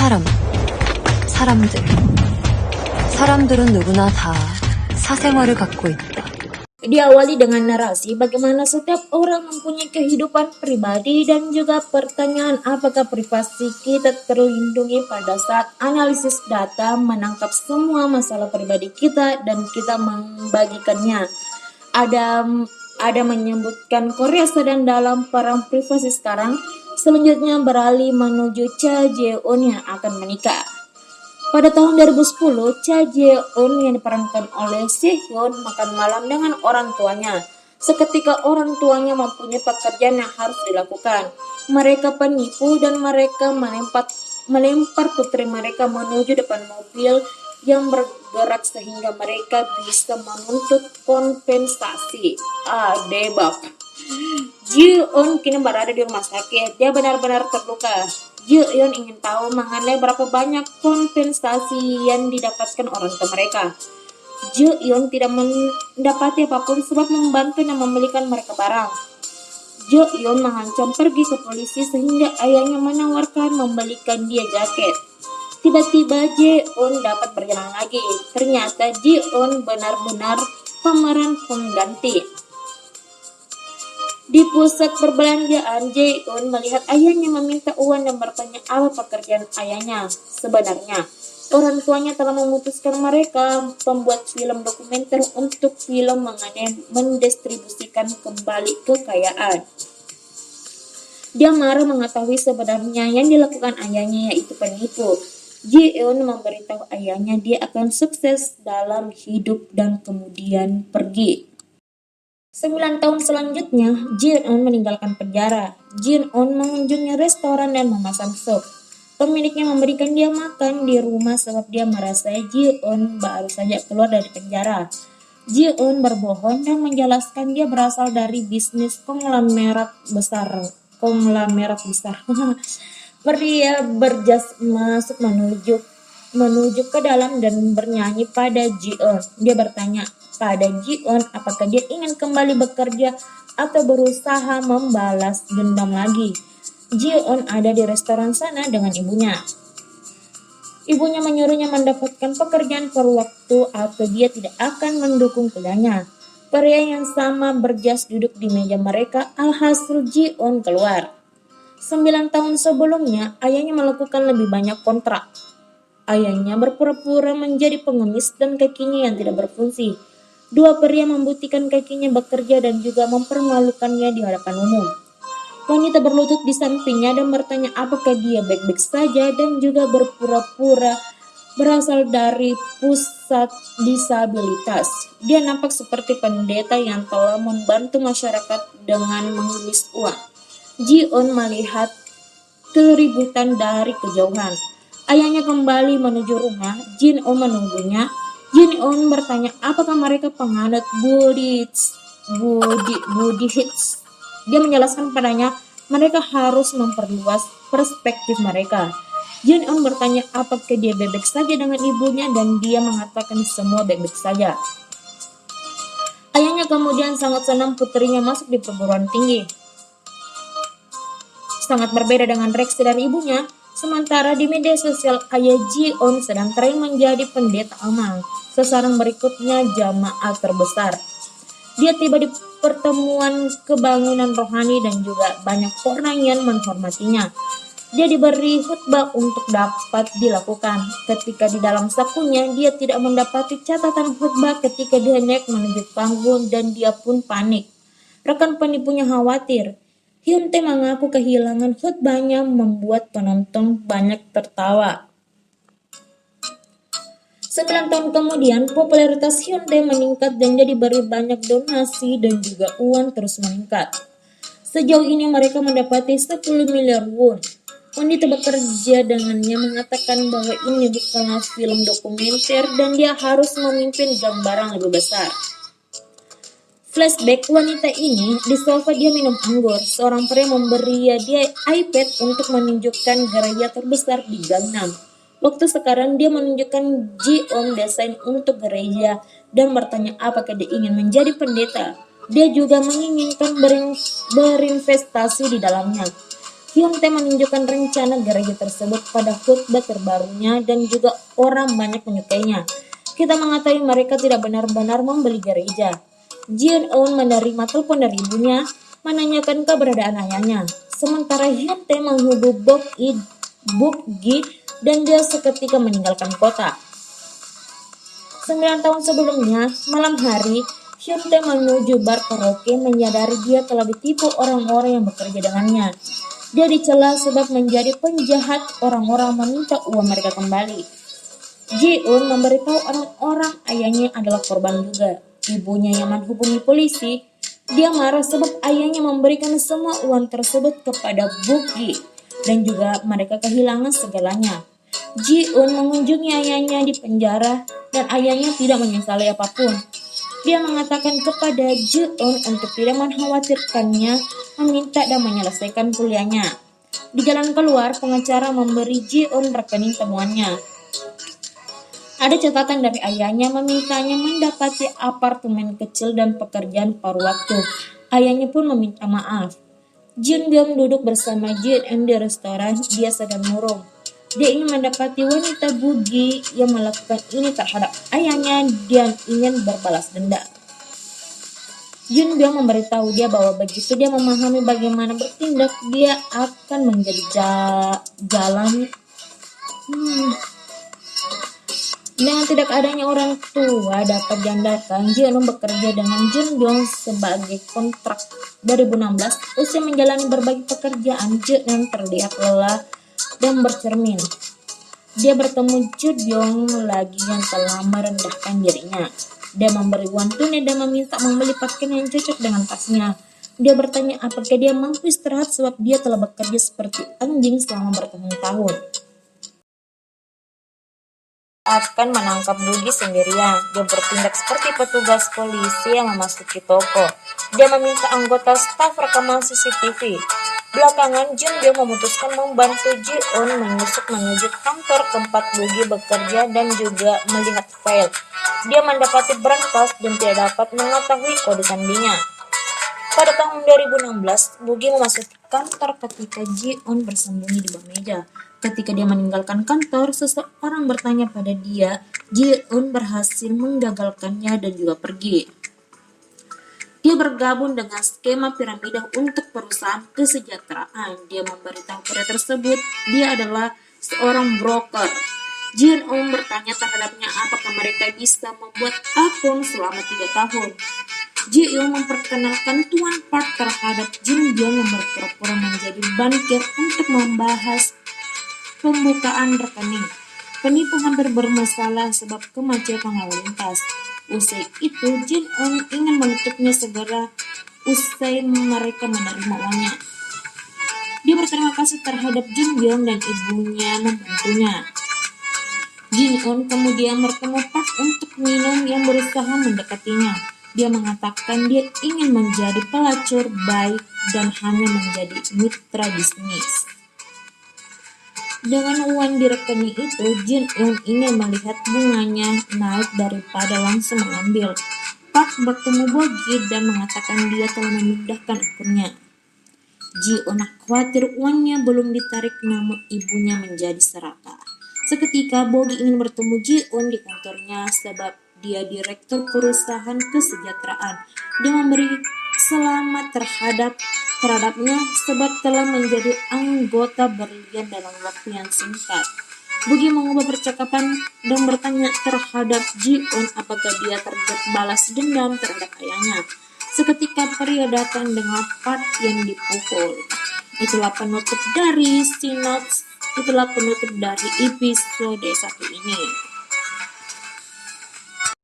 사람, 사람들. 사람들은 누구나 다 사생활을 갖고 있다. Diawali dengan narasi bagaimana setiap orang mempunyai kehidupan pribadi dan juga pertanyaan apakah privasi kita terlindungi pada saat analisis data menangkap semua masalah pribadi kita dan kita membagikannya. Ada menyebutkan Korea sedang dalam perang privasi sekarang, selanjutnya beralih menuju Cha Jae-eun yang akan menikah. Pada tahun 2010, Cha Jae-eun yang diperankan oleh Sehyeon makan malam dengan orang tuanya. Seketika orang tuanya mempunyai pekerjaan yang harus dilakukan. Mereka penipu dan mereka melempar putri mereka menuju depan mobil yang bergerak sehingga mereka bisa menuntut kompensasi. Debak. Ji-eun kini berada di rumah sakit. Dia benar-benar terluka. Ji-eun ingin tahu mengenai berapa banyak kompensasi yang didapatkan orang tua mereka. Ji-eun tidak mendapati apapun sebab membantu dan membelikan mereka barang. Ji-eun mengancam pergi ke polisi sehingga ayahnya menawarkan membelikan dia jaket. Tiba-tiba Ji-eun dapat berjalan lagi. Ternyata Ji-eun benar-benar pemeran pengganti. Di pusat perbelanjaan, Ji-eun melihat ayahnya meminta uang dan bertanya apa pekerjaan ayahnya. Sebenarnya, orang tuanya telah memutuskan mereka pembuat film dokumenter untuk film mengenai mendistribusikan kembali kekayaan. Dia marah mengetahui sebenarnya yang dilakukan ayahnya yaitu penipu. Ji-eun memberitahu ayahnya dia akan sukses dalam hidup dan kemudian pergi. 9 tahun selanjutnya, Jin-eun meninggalkan penjara. Jin-eun mengunjungi restoran dan memesan sup. Pemiliknya memberikan dia makan di rumah sebab dia merasa Ji-eun baru saja keluar dari penjara. Ji-eun berbohong dan menjelaskan dia berasal dari bisnis konglomerat besar. Pria berjas masuk menuju ke dalam dan bernyanyi pada Ji-eun. Dia bertanya pada Ji-eun apakah dia ingin kembali bekerja atau berusaha membalas dendam lagi. Ji-eun ada di restoran sana dengan ibunya. Ibunya menyuruhnya mendapatkan pekerjaan per waktu atau dia tidak akan mendukung kuliahnya. Pria yang sama berjas duduk di meja mereka, alhasil Ji-eun keluar. 9 tahun sebelumnya, ayahnya melakukan lebih banyak kontrak. Ayahnya berpura-pura menjadi pengemis dan kakinya yang tidak berfungsi. Dua pria membuktikan kakinya bekerja dan juga mempermalukannya di hadapan umum. Wanita berlutut di sampingnya dan bertanya apakah dia baik-baik saja dan juga berpura-pura berasal dari pusat disabilitas. Dia nampak seperti pendeta yang telah membantu masyarakat dengan mengemis uang. Ji-eun melihat keributan dari kejauhan. Ayahnya kembali menuju rumah. Jin-eun menunggunya. Jin-eun bertanya apakah mereka penganut Buddhist. Dia menjelaskan padanya mereka harus memperluas perspektif mereka. Jin-eun bertanya apakah dia baik-baik saja dengan ibunya dan dia mengatakan semua baik-baik saja. Ayahnya kemudian sangat senang putrinya masuk di perguruan tinggi. Sangat berbeda dengan reaksi dari ibunya. Sementara di media sosial ayah Ji-eun sedang tren menjadi pendeta amal. Sasaran berikutnya jamaah terbesar. Dia tiba di pertemuan kebangunan rohani dan juga banyak orang yang menghormatinya. Dia diberi khutbah untuk dapat dilakukan. Ketika di dalam sakunya, dia tidak mendapati catatan khutbah ketika dia naik menuju panggung dan dia pun panik. Rekan penipunya khawatir. Hyun-tae mengaku kehilangan khutbahnya membuat penonton banyak tertawa. 9 tahun kemudian, popularitas Hyun-tae meningkat dan dia diberi banyak donasi dan juga uang terus meningkat. Sejauh ini mereka mendapati 10 miliar won. Wanita bekerja dengannya mengatakan bahwa ini bukanlah film dokumenter dan dia harus memimpin gambaran lebih besar. Flashback wanita ini, di sofa dia minum anggur. Seorang pria memberi dia iPad untuk menunjukkan gereja terbesar di Gangnam. Waktu sekarang dia menunjukkan Ji-eun desain untuk gereja dan bertanya apakah dia ingin menjadi pendeta. Dia juga menginginkan berinvestasi di dalamnya. Hyun-tae menunjukkan rencana gereja tersebut pada khutbah terbarunya dan juga orang banyak menyukainya. Kita mengetahui mereka tidak benar-benar membeli gereja. Jin-eun menerima telepon dari ibunya menanyakan keberadaan ayahnya. Sementara Hyun-tae menghubungi Bok-gi dan dia seketika meninggalkan kota. 9 tahun sebelumnya, malam hari, Hyun-tae menuju bar karaoke menyadari dia telah ditipu orang-orang yang bekerja dengannya. Dia dicela sebab menjadi penjahat, orang-orang meminta uang mereka kembali. Ji-eun memberitahu orang-orang ayahnya adalah korban juga. Ibunya yang menghubungi polisi. Dia marah sebab ayahnya memberikan semua uang tersebut kepada Bok-gi dan juga mereka kehilangan segalanya. Ji-eun mengunjungi ayahnya di penjara dan ayahnya tidak menyesali apapun. Dia mengatakan kepada Ji-eun untuk tidak mengkhawatirkannya, meminta dan menyelesaikan kuliahnya. Di jalan keluar, pengacara memberi Ji-eun rekening temuannya. Ada catatan dari ayahnya memintanya mendapati apartemen kecil dan pekerjaan paruh waktu. Ayahnya pun meminta maaf. Jin Byung duduk bersama Jin di restoran. Dia sedang murung. Dia ingin mendapati wanita Buggy yang melakukan ini terhadap ayahnya dan ingin berbalas dendam. Jin Byung memberitahu dia bahwa begitu dia memahami bagaimana bertindak, dia akan menjadi jalan. Dengan tidak adanya orang tua dapat diandalkan, Ji Eun bekerja dengan Jin Byung sebagai kontrak. 2016, usia menjalani berbagai pekerjaan, Ji Eun terlihat lelah dan bercermin. Dia bertemu Ji Byung lagi yang telah merendahkan dirinya. Dia memberi uang tunai dan meminta membeli pakaian yang cocok dengan tasnya. Dia bertanya apakah dia mampu istirahat sebab dia telah bekerja seperti anjing selama bertahun-tahun. Akan menangkap Buggy sendirian. Dia bertindak seperti petugas polisi yang memasuki toko. Dia meminta anggota staf rekaman CCTV. Belakangan, Jin Byung memutuskan membantu Ji-eun menyusup menuju kantor tempat Buggy bekerja dan juga melihat file. Dia mendapati berangkas dan tidak dapat mengetahui kode sandinya. Pada tahun 2016, Buggy memasuki kantor ketika Ji-eun bersembunyi di bawah meja. Ketika dia meninggalkan kantor, seseorang bertanya pada dia. Ji-eun berhasil menggagalkannya dan juga pergi. Dia bergabung dengan skema piramida untuk perusahaan kesejahteraan. Dia memberitahu pria tersebut dia adalah seorang broker. Ji-eun bertanya terhadapnya apakah mereka bisa membuat akun selama 3 tahun. Ji-eun memperkenalkan Tuan Park terhadap Jin Byung yang berpura-pura menjadi bankir untuk membahas pembukaan rekening. Penipu hampir bermasalah sebab kemacetan lalu lintas. Usai itu, Jin-eun ingin menutupnya segera usai mereka menerima uangnya. Dia berterima kasih terhadap Jin Byung dan ibunya membantunya. Jin-eun kemudian bertemu Park untuk minum yang berusaha mendekatinya. Dia mengatakan dia ingin menjadi pelacur baik dan hanya menjadi mitra bisnis. Dengan uang di rekening itu, Jin-eun ingin melihat bunganya naik daripada langsung mengambil. Park bertemu Boggy dan mengatakan dia telah memindahkan akunnya. Ji-eun khawatir uangnya belum ditarik namun ibunya menjadi serakah. Seketika Boggy ingin bertemu Ji-eun di kantornya sebab dia direktur perusahaan kesejahteraan. Dia memberi selamat terhadapnya sebab telah menjadi anggota berlian dalam waktu yang singkat. Buggy mengubah percakapan dan bertanya terhadap Ji-eun apakah dia terbalas dendam terhadap ayahnya. Seketika pria datang dengan part yang dipukul. Itulah penutup dari episode 1 ini.